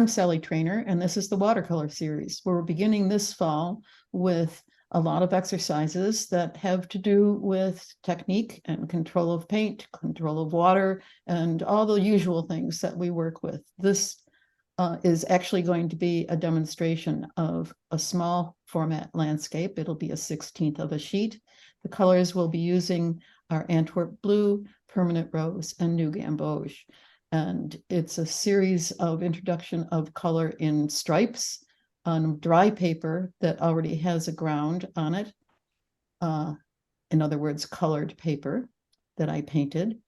I'm Sally Treanor, and this is the Watercolor series. We're beginning this fall with a lot of exercises that have to do with technique and control of paint, control of water, and all the usual things that we work with. This is actually going to be a demonstration of a small format landscape. It'll be a 1/16 of a sheet. The colors we'll be using are Antwerp Blue, Permanent Rose, and New Gamboge. And it's a series of introduction of color in stripes on dry paper that already has a ground on it. In other words, colored paper that I painted.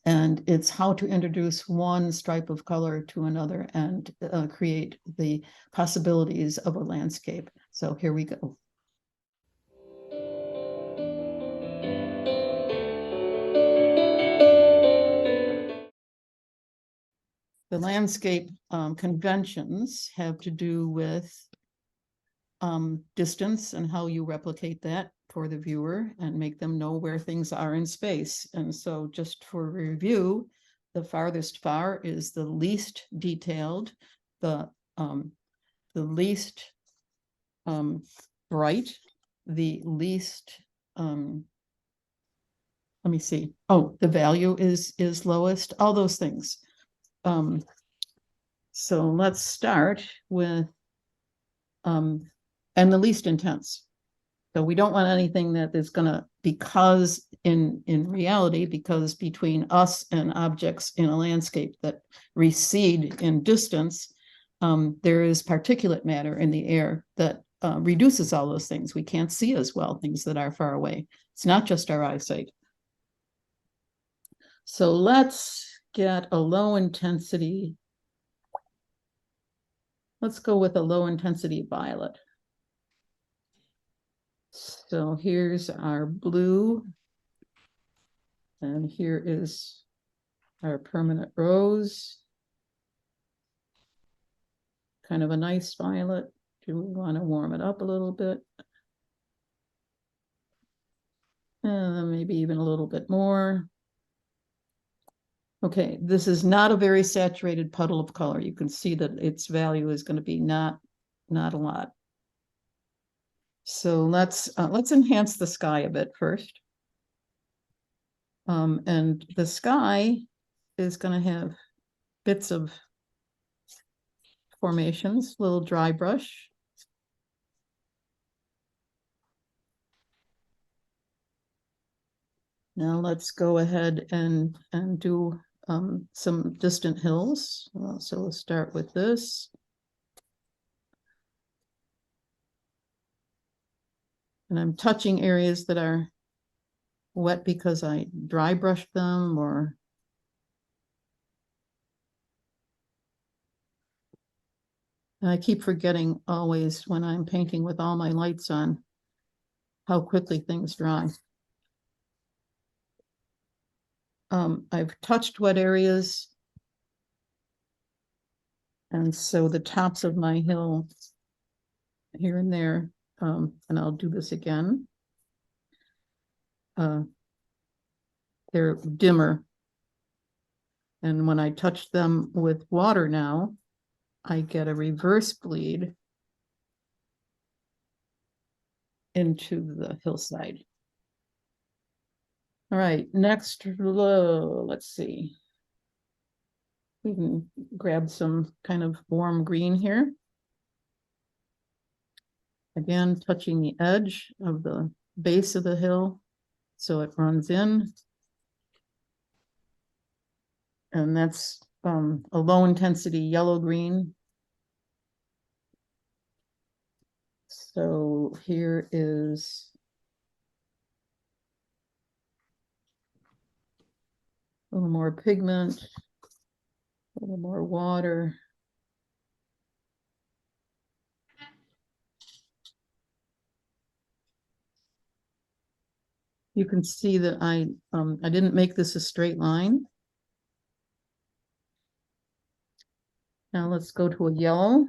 And it's how to introduce one stripe of color to another and create the possibilities of a landscape. So here we go. The landscape conventions have to do with distance and how you replicate that for the viewer and make them know where things are in space. And so just for review, the farthest far is the least detailed, the least bright, the least, let me see. Oh, the value is lowest, all those things. So let's start with, and the least intense. So we don't want anything that is going to, because in reality, because between us and objects in a landscape that recede in distance, there is particulate matter in the air that reduces all those things. We can't see as well things that are far away. It's not just our eyesight. So let's get a low intensity. Let's go with a low intensity violet. So here's our blue, and here is our permanent rose. Kind of a nice violet. Do we want to warm it up a little bit? Maybe even a little bit more. Okay, this is not a very saturated puddle of color. You can see that its value is going to be not a lot. So let's enhance the sky a bit first. And the sky is going to have bits of formations, little dry brush. Now let's go ahead and do some distant hills. So we'll start with this. And I'm touching areas that are wet because I dry brushed them, or and I keep forgetting always when I'm painting with all my lights on how quickly things dry. I've touched wet areas, and so the tops of my hill here and there, and I'll do this again. They're dimmer. And when I touch them with water now, I get a reverse bleed into the hillside. All right, next, let's see. We can grab some kind of warm green here. Again, touching the edge of the base of the hill so it runs in. And that's a low intensity yellow green. So here is a little more pigment, a little more water. You can see that I didn't make this a straight line. Now let's go to a yellow.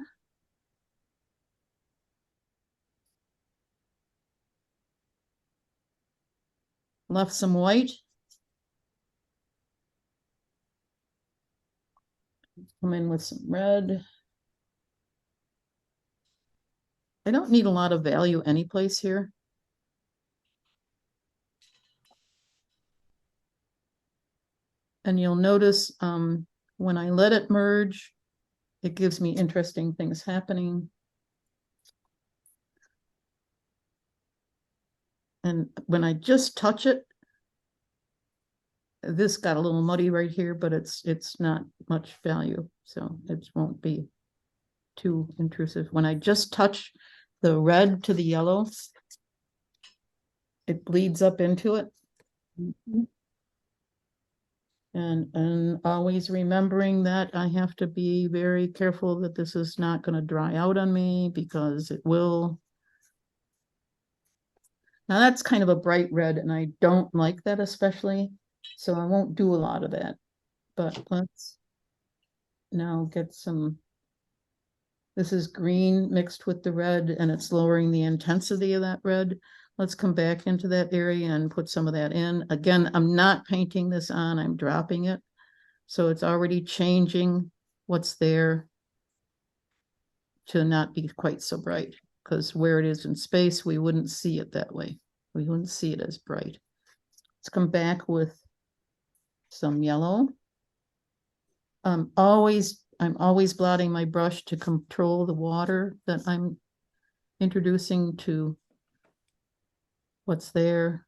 Left some white. Come in with some red. I don't need a lot of value anyplace here. And you'll notice when I let it merge, it gives me interesting things happening. And when I just touch it, this got a little muddy right here, but it's not much value, so it won't be too intrusive. When I just touch the red to the yellow, it bleeds up into it. And always remembering that I have to be very careful that this is not going to dry out on me, because it will. Now that's kind of a bright red, and I don't like that especially, so I won't do a lot of that. But let's now get some. This is green mixed with the red, and it's lowering the intensity of that red. Let's come back into that area and put some of that in. Again, I'm not painting this on, I'm dropping it. So it's already changing what's there to not be quite so bright, because where it is in space, we wouldn't see it that way. We wouldn't see it as bright. Let's come back with some yellow. I'm always blotting my brush to control the water that I'm introducing to what's there.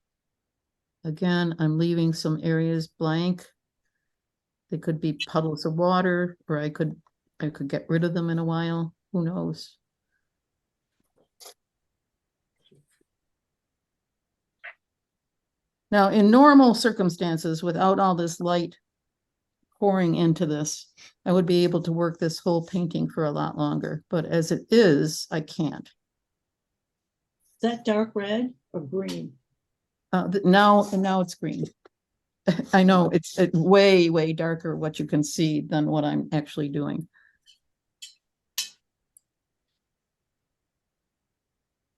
Again, I'm leaving some areas blank. They could be puddles of water, or I could get rid of them in a while. Who knows? Now, in normal circumstances, without all this light pouring into this, I would be able to work this whole painting for a lot longer. But as it is, I can't. Is that dark red or green? Now it's green. I know it's way, way darker what you can see than what I'm actually doing.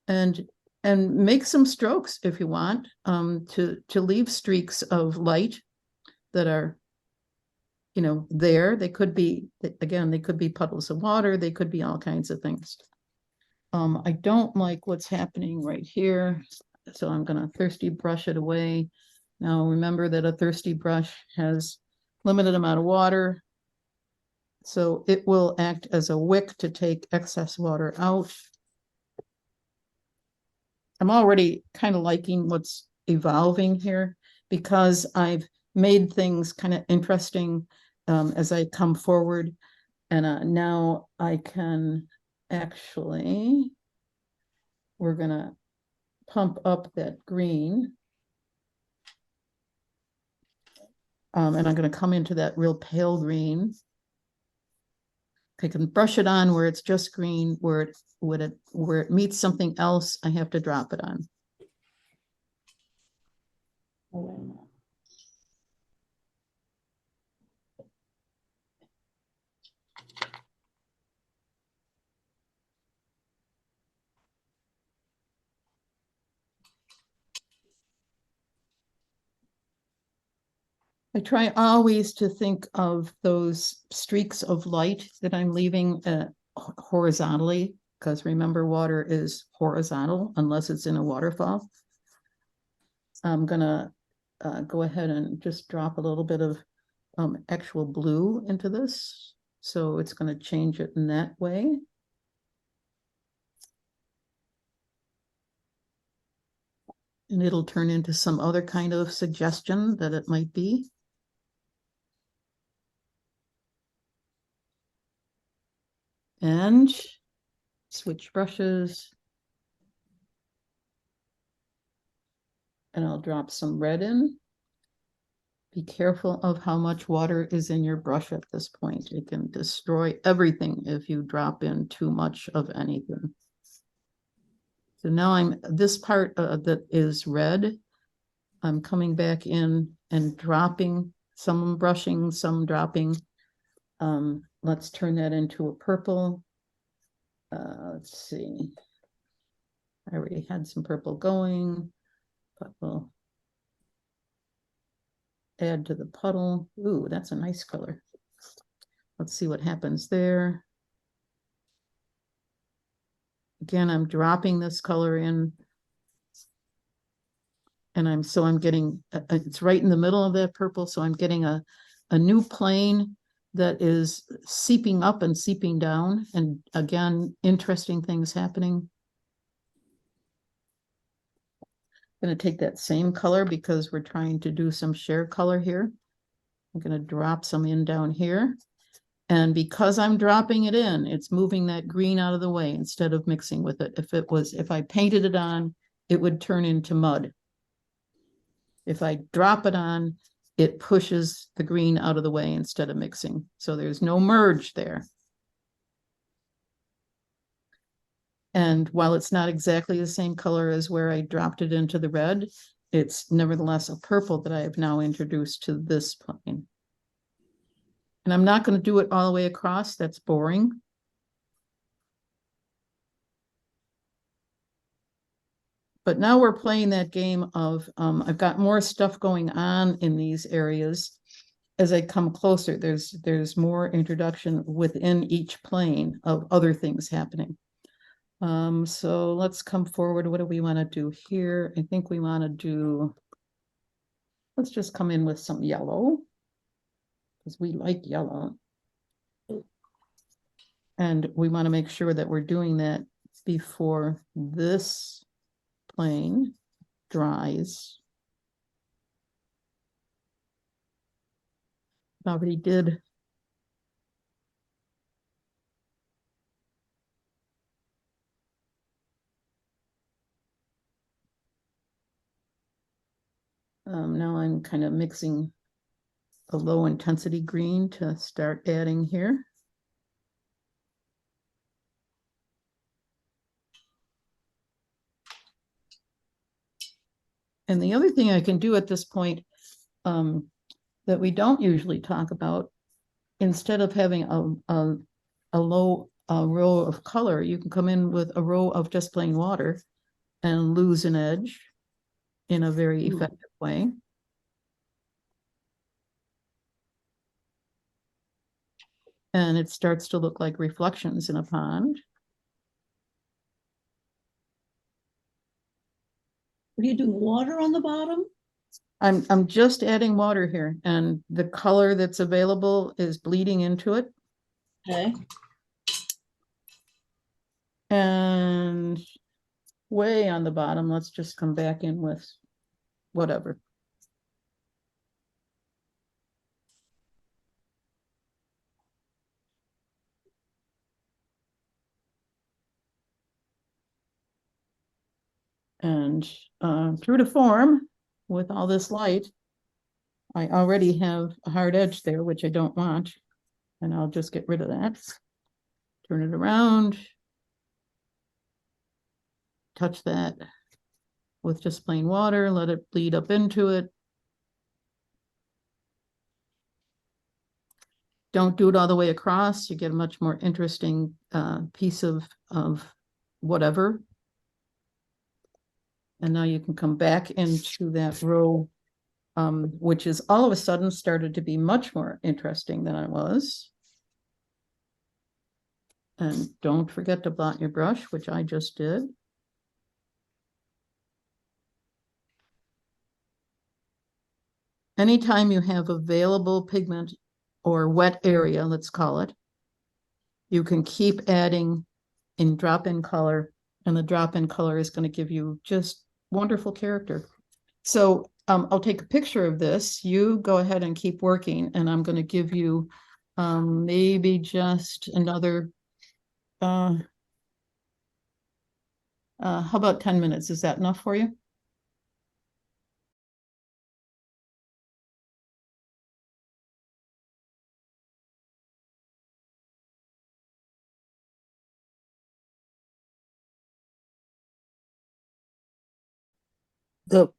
And make some strokes if you want, to leave streaks of light that are, you know, there. They could be, again, they could be puddles of water, they could be all kinds of things. I don't like what's happening right here, so I'm going to thirsty brush it away. Now remember that a thirsty brush has limited amount of water, so it will act as a wick to take excess water out. I'm already kind of liking what's evolving here, because I've made things kind of interesting as I come forward. And now I can actually, we're going to pump up that green. And I'm going to come into that real pale green. I can brush it on where it's just green. Where it meets something else, I have to drop it on. I try always to think of those streaks of light that I'm leaving horizontally, because remember, water is horizontal unless it's in a waterfall. I'm gonna go ahead and just drop a little bit of actual blue into this. So it's going to change it in that way. And it'll turn into some other kind of suggestion that it might be. And switch brushes. And I'll drop some red in. Be careful of how much water is in your brush at this point. It can destroy everything if you drop in too much of anything. So now this part that is red, I'm coming back in and dropping, some brushing, some dropping. Let's turn that into a purple. Let's see. I already had some purple going, but we'll add to the puddle. Ooh, that's a nice color. Let's see what happens there. Again, I'm dropping this color in. And I'm getting, it's right in the middle of that purple. So I'm getting a new plane that is seeping up and seeping down. And again, interesting things happening. I'm going to take that same color because we're trying to do some share color here. I'm going to drop some in down here. And because I'm dropping it in, it's moving that green out of the way instead of mixing with it. If I painted it on, it would turn into mud. If I drop it on, it pushes the green out of the way instead of mixing. So there's no merge there. And while it's not exactly the same color as where I dropped it into the red, it's nevertheless a purple that I have now introduced to this plane. And I'm not going to do it all the way across. That's boring. But now we're playing that game of, I've got more stuff going on in these areas. As I come closer, there's more introduction within each plane of other things happening. So let's come forward. What do we want to do here? I think we want to do, let's just come in with some yellow because we like yellow. And we want to make sure that we're doing that before this plane dries. Already did. Now I'm kind of mixing a low intensity green to start adding here. And the other thing I can do at this point that we don't usually talk about, instead of having a low row of color, you can come in with a row of just plain water and lose an edge in a very effective way. And it starts to look like reflections in a pond. What do you do, water on the bottom? I'm just adding water here, and the color that's available is bleeding into it. Okay. And way on the bottom, let's just come back in with whatever. And true to form, with all this light, I already have a hard edge there, which I don't want. And I'll just get rid of that. Turn it around. Touch that with just plain water, let it bleed up into it. Don't do it all the way across. You get a much more interesting piece of whatever. And now you can come back into that row, which is all of a sudden started to be much more interesting than it was. And don't forget to blot your brush, which I just did. Anytime you have available pigment or wet area, let's call it, you can keep adding in drop-in color, and the drop-in color is going to give you just wonderful character. So I'll take a picture of this. You go ahead and keep working, and I'm going to give you maybe just another, how about 10 minutes? Is that enough for you?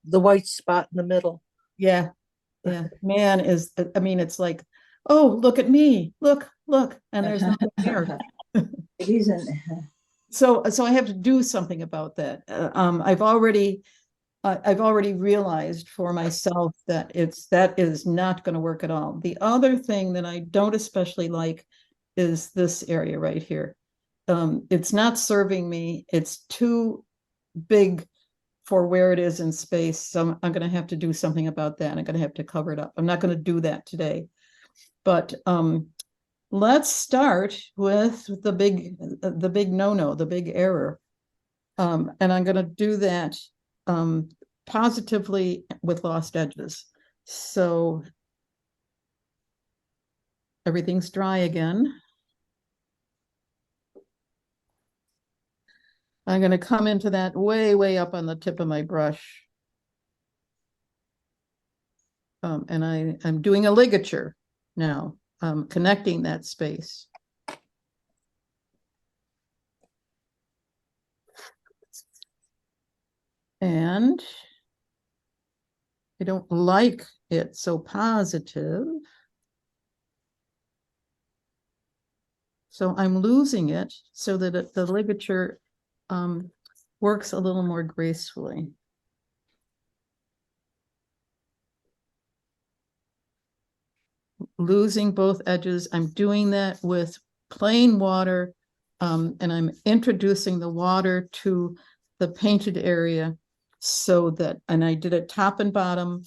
The white spot in the middle. Yeah. Yeah. Man is, I mean, it's like, oh, look at me. Look. And there's nothing there. It isn't. So I have to do something about that. I've already I've already realized for myself that that is not going to work at all. The other thing that I don't especially like is this area right here. It's not serving me. It's too big for where it is in space. So I'm going to have to do something about that. I'm going to have to cover it up. I'm not going to do that today. But let's start with the big no-no, the big error. And I'm going to do that positively with lost edges. So everything's dry again. I'm going to come into that way up on the tip of my brush. And I'm doing a ligature now, connecting that space. And I don't like it so positive. So I'm losing it so that the ligature works a little more gracefully. Losing both edges. I'm doing that with plain water, and I'm introducing the water to the painted area so that, and I did it top and bottom,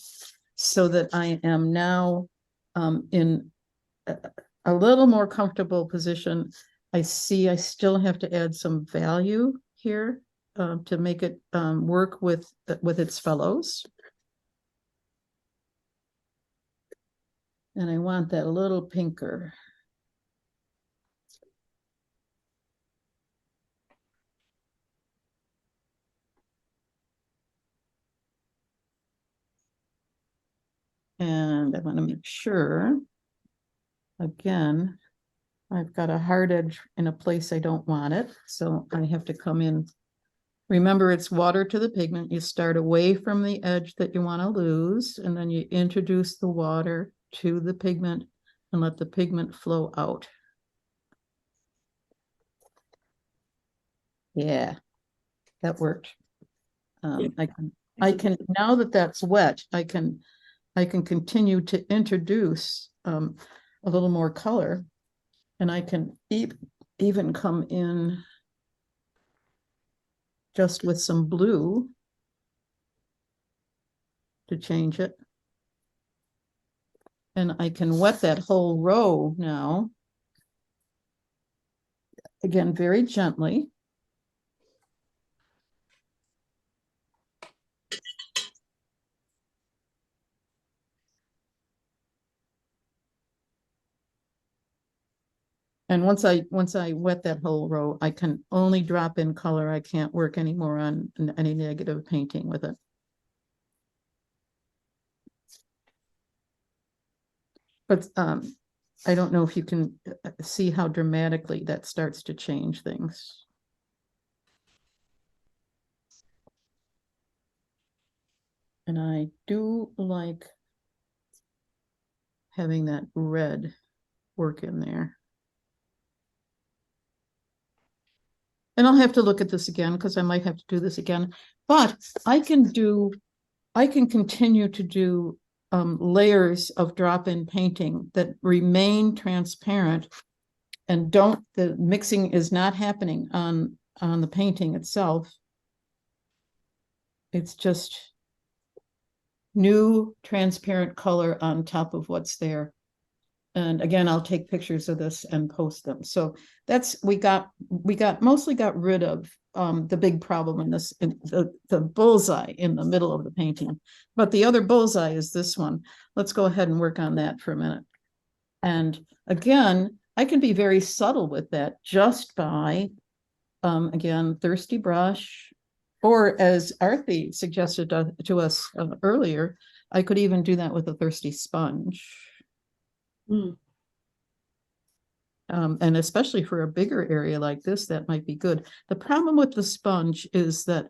so that I am now in a little more comfortable position. I see I still have to add some value here to make it work with its fellows. And I want that a little pinker. And I want to make sure, again, I've got a hard edge in a place I don't want it. So I have to come in. Remember, it's water to the pigment. You start away from the edge that you want to lose, and then you introduce the water to the pigment and let the pigment flow out. Yeah, that worked. I can now that that's wet, I can continue to introduce a little more color, and I can even come in just with some blue to change it. And I can wet that whole row now. Again, very gently. And once I wet that whole row, I can only drop in color. I can't work anymore on any negative painting with it. But I don't know if you can see how dramatically that starts to change things. And I do like having that red work in there. And I'll have to look at this again because I might have to do this again. But I can continue to do layers of drop-in painting that remain transparent and the mixing is not happening on the painting itself. It's just new transparent color on top of what's there. And again, I'll take pictures of this and post them. So that's, we mostly got rid of the big problem in this, the bullseye in the middle of the painting. But the other bullseye is this one. Let's go ahead and work on that for a minute. And again, I can be very subtle with that just by, again, thirsty brush, or as Arthi suggested to us earlier, I could even do that with a thirsty sponge. Mm. And especially for a bigger area like this, that might be good. The problem with the sponge is that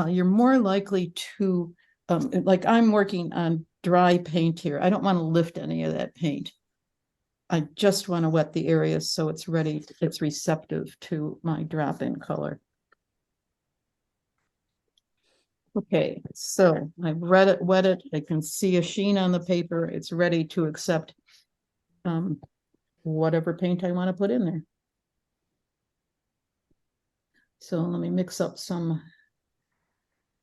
you're more likely to, like I'm working on dry paint here. I don't want to lift any of that paint. I just want to wet the area so it's ready, it's receptive to my drop-in color. Okay, so I've read it, wet it. I can see a sheen on the paper. It's ready to accept whatever paint I want to put in there. So let me mix up some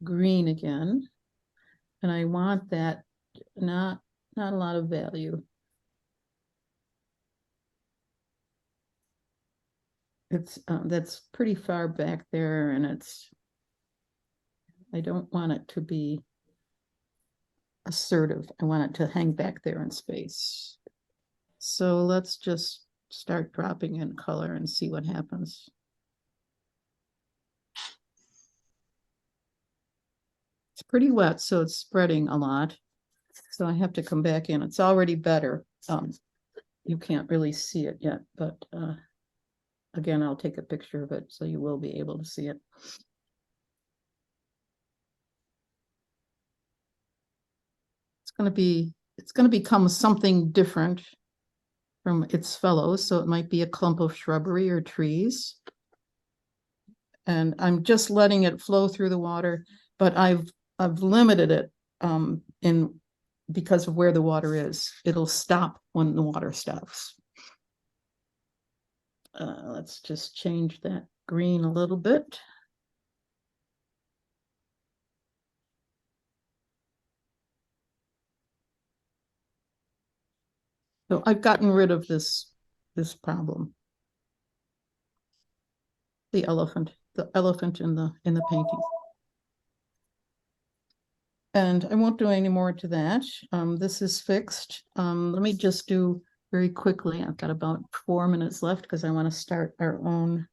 green again. And I want that not a lot of value. It's that's pretty far back there, and I don't want it to be assertive. I want it to hang back there in space. So let's just start dropping in color and see what happens. It's pretty wet, so it's spreading a lot. So I have to come back in. It's already better. You can't really see it yet, but again, I'll take a picture of it so you will be able to see it. It's going to become something different from its fellows. So it might be a clump of shrubbery or trees. And I'm just letting it flow through the water, but I've limited it because of where the water is. It'll stop when the water stops. Let's just change that green a little bit. So I've gotten rid of this problem. The elephant in the painting. And I won't do any more to that. This is fixed. Let me just do very quickly. I've got about 4 minutes left because I want to start our own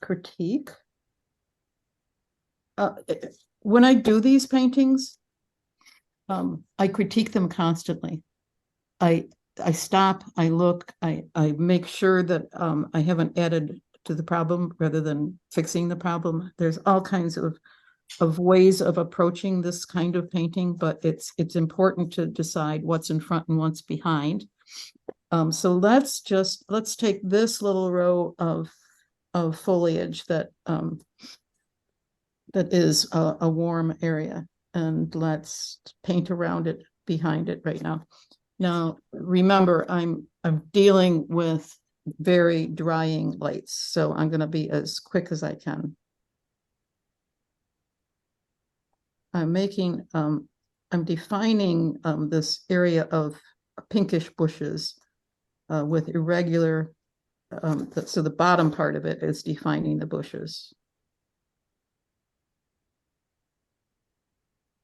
critique. When I do these paintings, I critique them constantly. I stop, I look, I make sure that I haven't added to the problem rather than fixing the problem. There's all kinds of ways of approaching this kind of painting, but it's important to decide what's in front and what's behind. So let's take this little row of foliage that is a warm area, and let's paint around it, behind it right now. Now, remember, I'm dealing with very drying lights, so I'm going to be as quick as I can. I'm defining this area of pinkish bushes with irregular, so the bottom part of it is defining the bushes.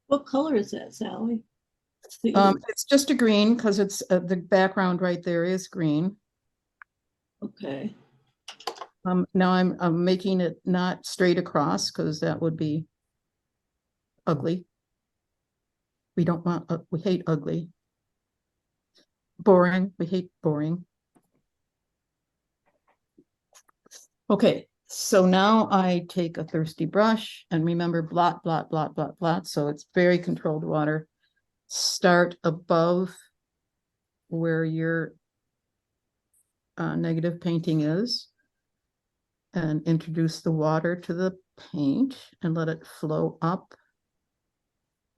What color is that, Sally? It's just a green because it's the background right there is green. Okay. Now I'm making it not straight across because that would be ugly. We don't want, we hate ugly. Boring, we hate boring. Okay, so now I take a thirsty brush, and remember, blot, blot, blot, blot, blot. So it's very controlled water. Start above where your negative painting is, and introduce the water to the paint and let it flow up.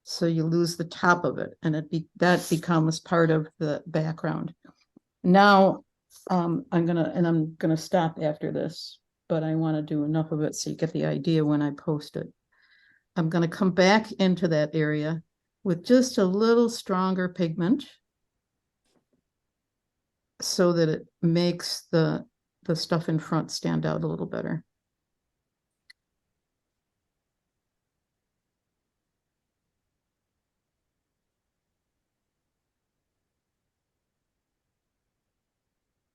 So you lose the top of it, and that becomes part of the background. Now I'm gonna stop after this, but I want to do enough of it so you get the idea when I post it. I'm going to come back into that area with just a little stronger pigment so that it makes the stuff in front stand out a little better.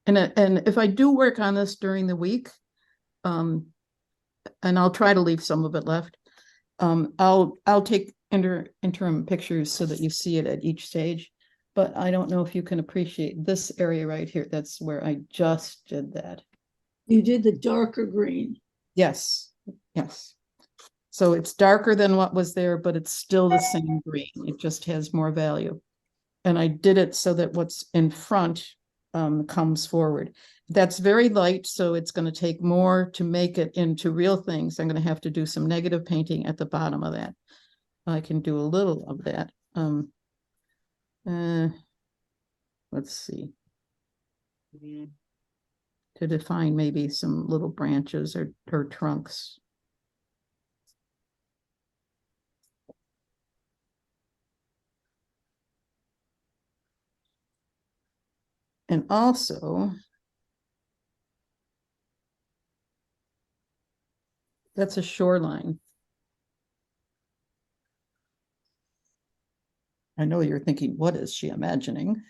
And if I do work on this during the week, and I'll try to leave some of it left, I'll take interim pictures so that you see it at each stage. But I don't know if you can appreciate this area right here. That's where I just did that. You did the darker green. Yes, yes. So it's darker than what was there, but it's still the same green. It just has more value. And I did it so that what's in front comes forward. that's very light, so it's going to take more to make it into real things. I'm going to have to do some negative painting at the bottom of that. I can do a little of that. Let's see. To define maybe some little branches or trunks. And also, that's a shoreline. I know you're thinking, what is she imagining?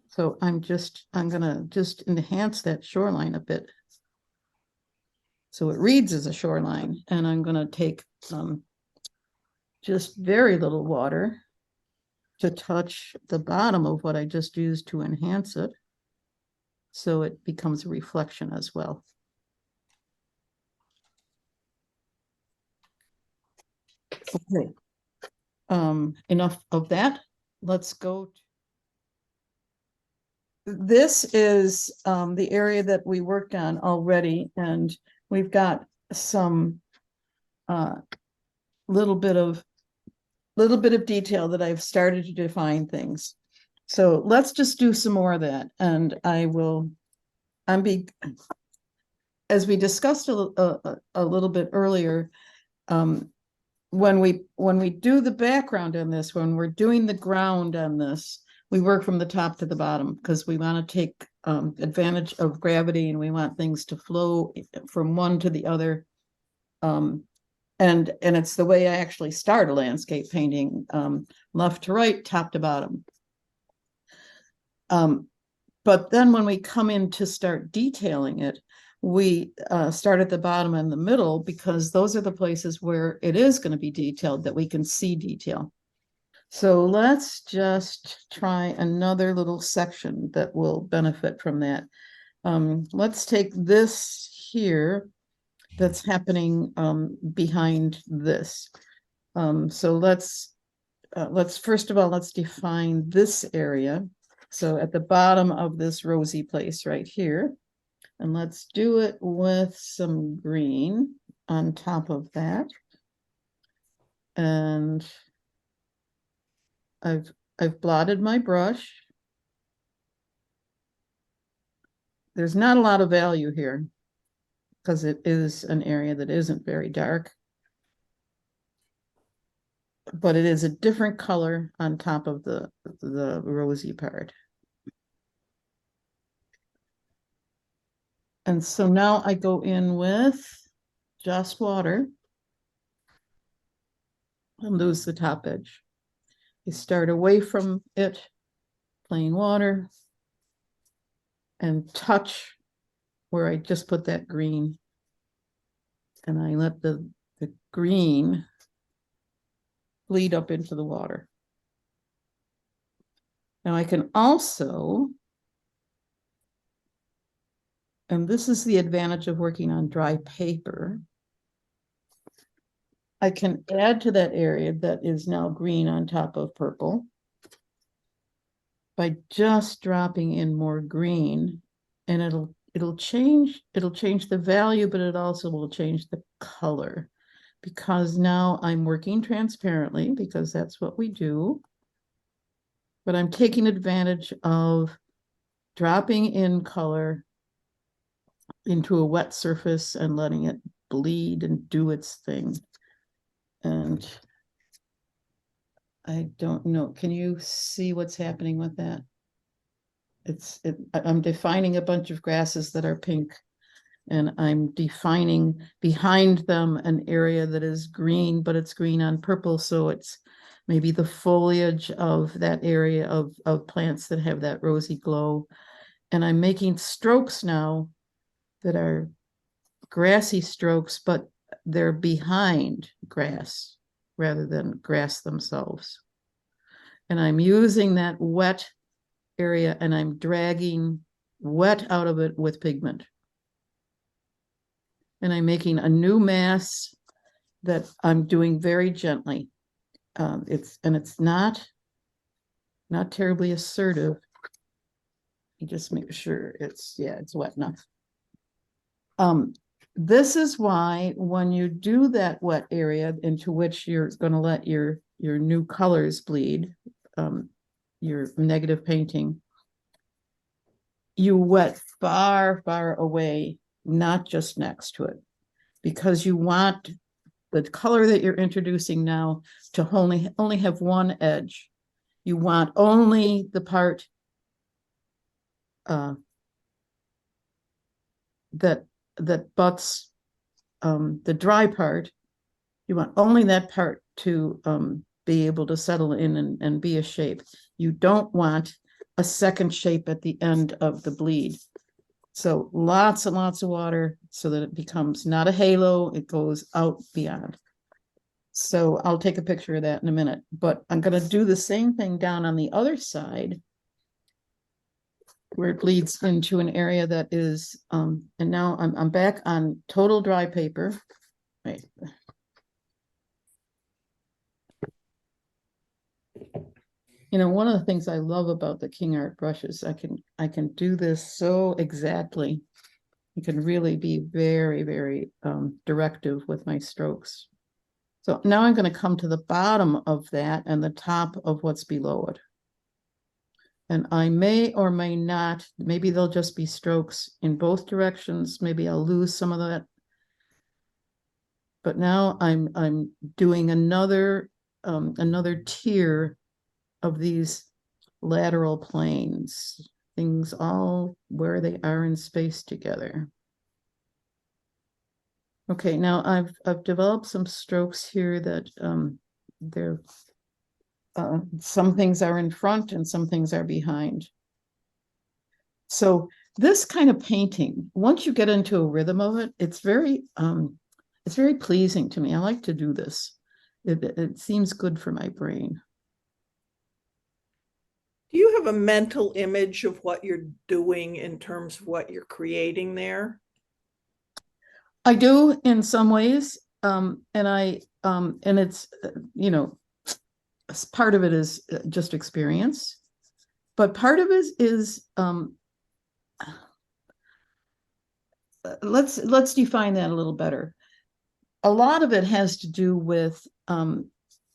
So I'm gonna just enhance that shoreline a bit. So it reads as a shoreline, and I'm gonna take just very little water to touch the bottom of what I just used to enhance it. So it becomes a reflection as well. Okay. Enough of that. Let's go. This is the area that we worked on already, and we've got some little bit of detail that I've started to define things. So let's just do some more of that, and as we discussed a little bit earlier, when we do the background on this, when we're doing the ground on this, we work from the top to the bottom because we want to take advantage of gravity, and we want things to flow from one to the other. And it's the way I actually start a landscape painting, left to right, top to bottom. But then when we come in to start detailing it, we start at the bottom and the middle, because those are the places where it is going to be detailed, that we can see detail. So let's just try another little section that will benefit from that. Let's take this here that's happening behind this. So let's first of all, let's define this area. So at the bottom of this rosy place right here, and let's do it with some green on top of that. And I've blotted my brush. There's not a lot of value here because it is an area that isn't very dark, but it is a different color on top of the rosy part. And so now I go in with just water and lose the top edge. You start away from it, plain water, and touch where I just put that green. And I let the green bleed up into the water. Now I can also, and this is the advantage of working on dry paper, I can add to that area that is now green on top of purple by just dropping in more green, and it'll change the value, but it also will change the color, because now I'm working transparently, because that's what we do, but I'm taking advantage of dropping in color into a wet surface and letting it bleed and do its thing. And I don't know, can you see what's happening with that? I'm defining a bunch of grasses that are pink, and I'm defining behind them an area that is green, but it's green on purple, so it's maybe the foliage of that area of plants that have that rosy glow. And I'm making strokes now that are grassy strokes, but they're behind grass rather than grass themselves. And I'm using that wet area, and I'm dragging wet out of it with pigment. And I'm making a new mass that I'm doing very gently. It's not terribly assertive. You just make sure it's wet enough. This is why when you do that wet area into which you're going to let your new colors bleed, your negative painting, you wet far, far away, not just next to it, because you want the color that you're introducing now to only have one edge. You want only the part that butts the dry part. You want only that part to be able to settle in and be a shape. You don't want a second shape at the end of the bleed. So lots and lots of water so that it becomes not a halo, it goes out beyond. So I'll take a picture of that in a minute, but I'm going to do the same thing down on the other side where it bleeds into an area that is, and now I'm back on total dry paper. Right. You know, one of the things I love about the King Art brushes, I can do this so exactly. You can really be very, very directive with my strokes. So now I'm going to come to the bottom of that and the top of what's below it. And I may or may not, maybe they'll just be strokes in both directions. Maybe I'll lose some of that. But now I'm doing another tier of these lateral planes, things all where they are in space together. Okay, now I've developed some strokes here that they're some things are in front and some things are behind. So this kind of painting, once you get into a rhythm of it, it's very pleasing to me. I like to do this. It seems good for my brain. Do you have a mental image of what you're doing in terms of what you're creating there? I do in some ways, and it's you know, part of it is just experience, but part of it is let's define that a little better. A lot of it has to do with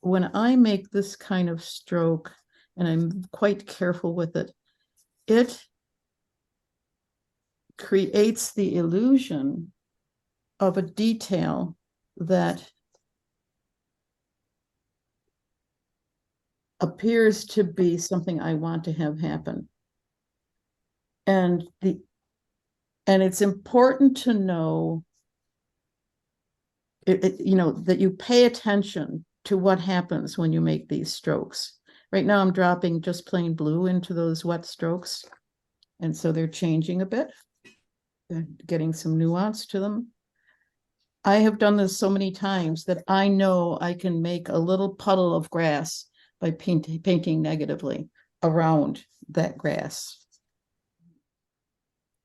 when I make this kind of stroke, and I'm quite careful with it, it creates the illusion of a detail that appears to be something I want to have happen. And it's important to know you know, that you pay attention to what happens when you make these strokes. Right now I'm dropping just plain blue into those wet strokes. And so they're changing a bit, getting some nuance to them. I have done this so many times that I know I can make a little puddle of grass by painting negatively around that grass.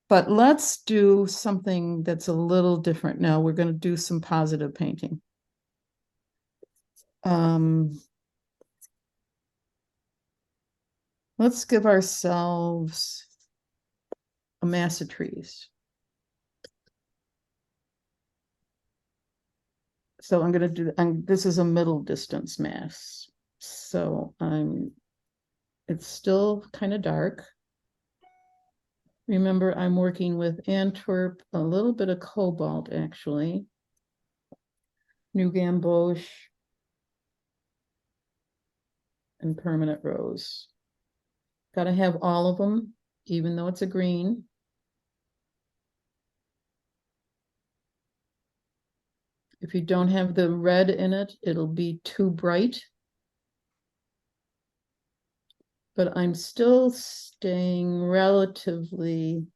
But let's do something that's a little different now. We're going to do some positive painting. Let's give ourselves a mass of trees. So I'm going to do, this is a middle distance mass. So it's still kind of dark. Remember, I'm working with Antwerp, a little bit of cobalt, actually. New Gamboge and permanent rose. Got to have all of them, even though it's a green. If you don't have the red in it, it'll be too bright. But I'm still staying relatively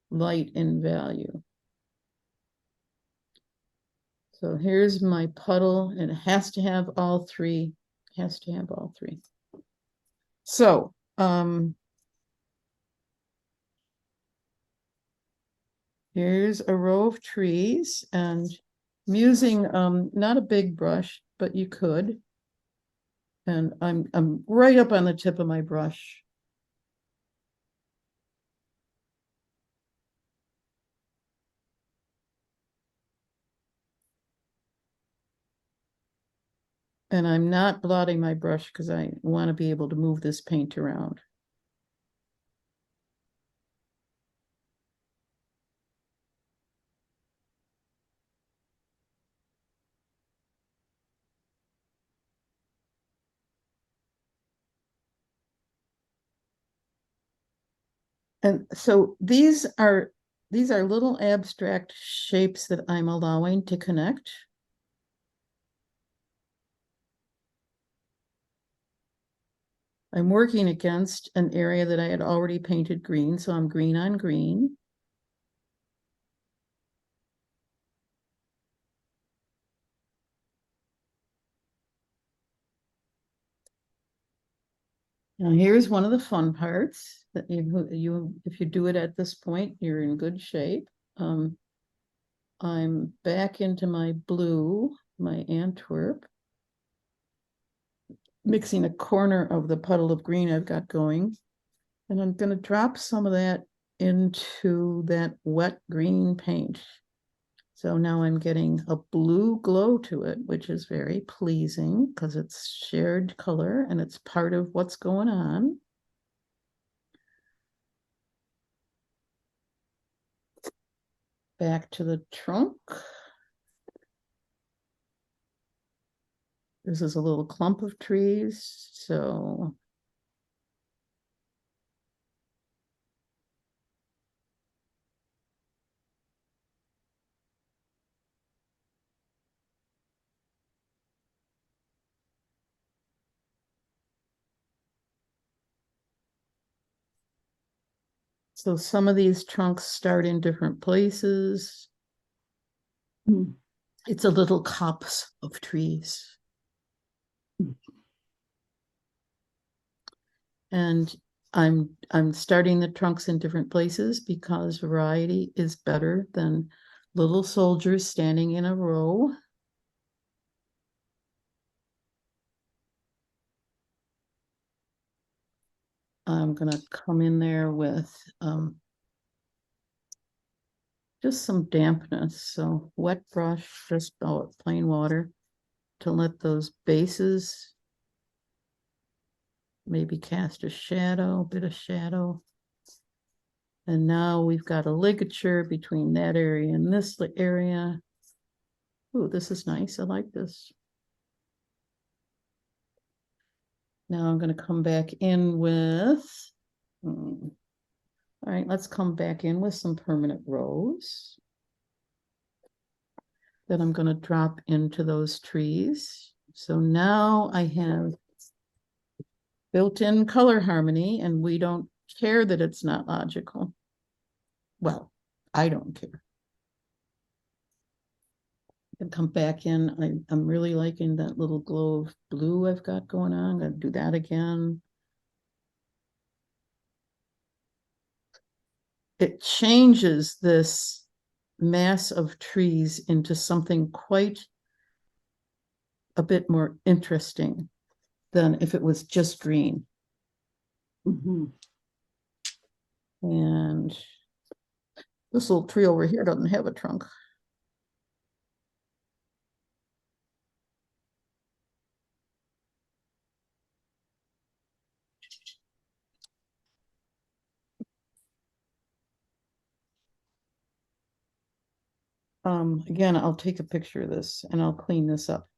light in value. So here's my puddle, and it has to have all three. Has to have all three. So here's a row of trees, and I'm using not a big brush, but you could. And I'm right up on the tip of my brush. And I'm not blotting my brush because I want to be able to move this paint around. And so these are little abstract shapes that I'm allowing to connect. I'm working against an area that I had already painted green, so I'm green on green. Now here's one of the fun parts that if you do it at this point, you're in good shape. I'm back into my blue, my Antwerp, mixing a corner of the puddle of green I've got going. And I'm going to drop some of that into that wet green paint. So now I'm getting a blue glow to it, which is very pleasing because it's shared color and it's part of what's going on. Back to the trunk. This is a little clump of trees, so some of these trunks start in different places. It's a little copse of trees. And I'm starting the trunks in different places because variety is better than little soldiers standing in a row. I'm gonna come in there with just some dampness. So wet brush, just plain water to let those bases maybe cast a shadow, a bit of shadow. And now we've got a ligature between that area and this area. Oh, this is nice. I like this. Now I'm going to come back in with, all right, let's come back in with some permanent rose. Then I'm going to drop into those trees. So now I have built-in color harmony, and we don't care that it's not logical. Well, I don't care. And come back in. I'm really liking that little glow of blue I've got going on. I'm going to do that again. It changes this mass of trees into something quite a bit more interesting than if it was just green. And this little tree over here doesn't have a trunk. Again, I'll take a picture of this and I'll clean this up.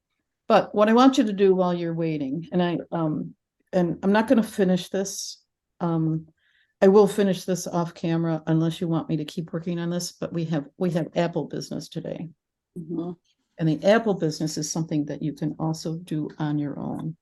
But what I want you to do while you're waiting, and I'm not going to finish this. I will finish this off camera unless you want me to keep working on this, but we have Apple business today. And the Apple business is something that you can also do on your own.